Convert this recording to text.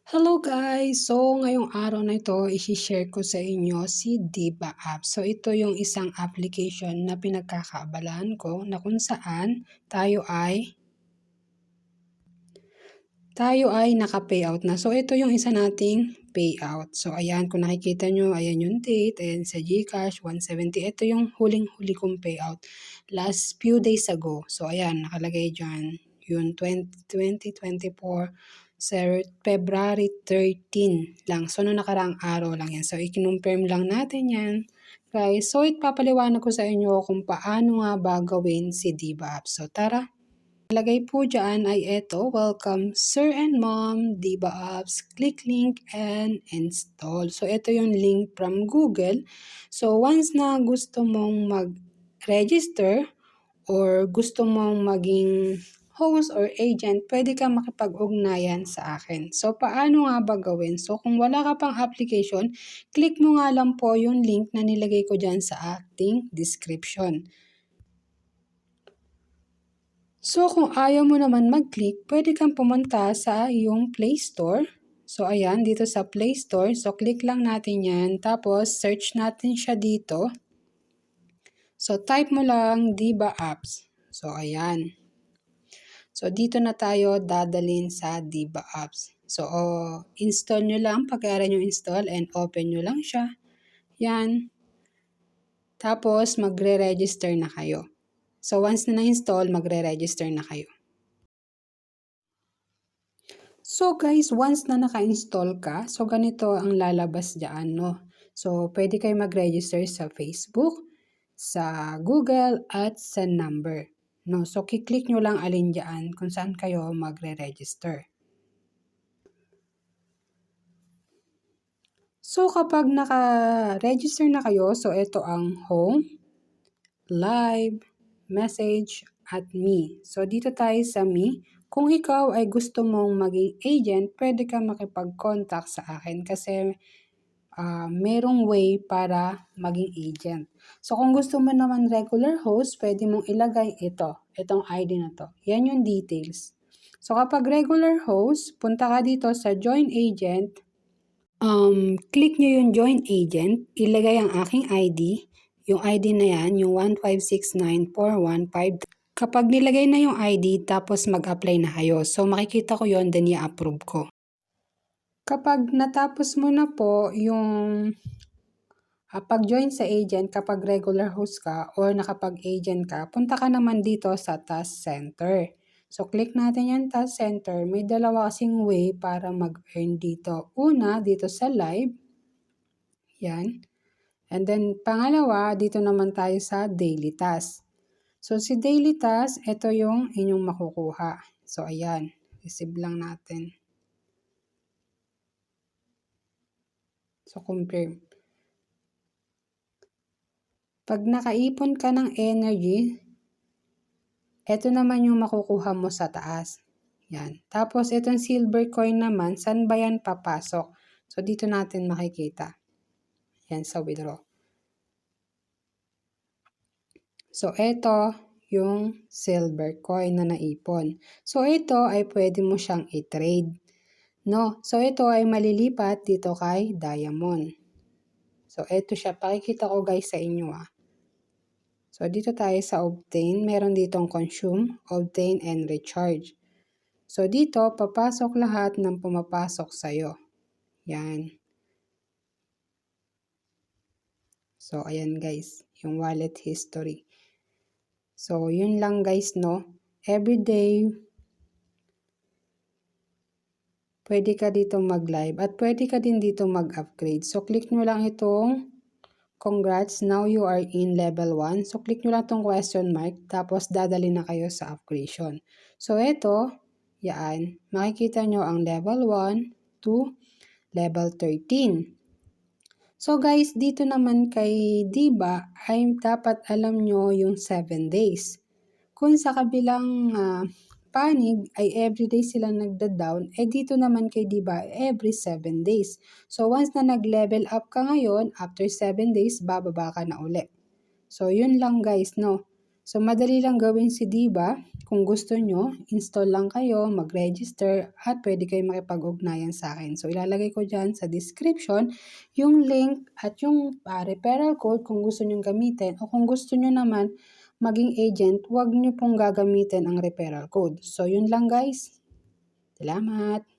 Hello guys! So, ngayong araw na ito, isi-share ko sa inyo si Diba App. So, ito yung isang application na pinagkakaabalaan ko na kung saan tayo ay naka-payout na. So, ito yung isa nating payout. So, ayan, kung nakikita nyo, ayan yung date, ayan sa GCash, 170. Ito yung huling-huli kong payout last few days ago. So, ayan, nakalagay dyan, yung 2024, February 13 lang. So, noong nakaraang araw lang yan. So, i-confirm lang natin yan, guys. So, ipapaliwanag ko sa inyo kung paano nga ba gawin si Diba App. So, tara! Lagay po dyan ay eto, welcome Sir and Mom, Diba Apps, click link and install. So, ito yung link from Google. So, once na gusto mong mag-register or gusto mong maging host or agent, pwede ka makipag-ugnayan sa akin. So, paano nga ba gawin? So, kung wala ka pang application, click mo nga lang po yung link na nilagay ko dyan sa ating description. So, kung ayaw mo naman mag-click, pwede kang pumunta sa iyong Play Store. So, ayan, dito sa Play Store. So, click lang natin yan. Tapos, search natin siya dito. So, type mo lang Diba Apps. So, ayan. So, dito na tayo dadalhin sa Diba Apps. So, install nyo lang. Pag-aaral nyo install and open nyo lang siya. Yan. Tapos, magre-register na kayo. So, once na na-install, magre-register na kayo. So guys, once na naka-install ka, so ganito ang lalabas dyan, no? So, pwede kayo mag-register sa Facebook, sa Google, at sa number. No? So, kiklik nyo lang alin dyan kung saan kayo magre-register. So, kapag naka-register na kayo, so ito ang home, live, message, at me. So, dito tayo sa me. Kung ikaw ay gusto mong maging agent, pwede ka makipag-contact sa akin kasi merong way para maging agent. So, kung gusto mo naman regular host, pwede mong ilagay itong ID na to. Yan yung details. So, kapag regular host, punta ka dito sa join agent. Click nyo yung join agent, ilagay ang aking ID. Yung ID na yan, yung 1569415. Kapag nilagay na yung ID, tapos mag-apply na kayo. So, makikita ko yon then i-approve ko. Kapag natapos mo na po yung pag-join sa agent, kapag regular host ka or nakapag-agent ka, punta ka naman dito sa task center. So, click natin yung task center. May dalawa kasing way para mag-earn dito. Una, dito sa live. Yan. And then, pangalawa, dito naman tayo sa daily task. So, si daily task, ito yung inyong makukuha. So, ayan. Receive lang natin. So, confirm. Pag nakaipon ka ng energy, ito naman yung makukuha mo sa taas. Yan. Tapos, itong silver coin naman, saan ba yan papasok? So, dito natin makikita. Yan, sa withdraw. So, ito yung silver coin na naipon. So, ito ay pwede mo siyang i-trade. No? So, ito ay malilipat dito kay diamond. So, ito siya. Pakikita ko guys sa inyo So, dito tayo sa obtain. Meron ditong consume, obtain, and recharge. So, dito, papasok lahat ng pumapasok sa'yo. Yan. So, ayan guys, yung wallet history. So, yun lang guys, no? Every day, pwede ka dito mag-live at pwede ka din dito mag-upgrade. So, click nyo lang itong congrats, now you are in level 1. So, click nyo lang itong question mark, tapos dadali na kayo sa upgradation. So, ito, yan, makikita nyo ang level 1 to level 13. So, guys, dito naman kay Diba ay dapat alam nyo yung 7 days. Kung sa kabilang panig ay everyday sila nagda-down, dito naman kay Diba every 7 days. So, once na nag-level up ka ngayon, after 7 days, bababa ka na uli. So, yun lang guys, no? So, madali lang gawin si Diba. Kung gusto nyo, install lang kayo, mag-register, at pwede kayo makipag-ugnayan sa akin. So, ilalagay ko dyan sa description yung link at yung referral code kung gusto nyo gamitin. O kung gusto nyo naman maging agent, huwag nyo pong gagamitin ang referral code. So, yun lang guys. Salamat!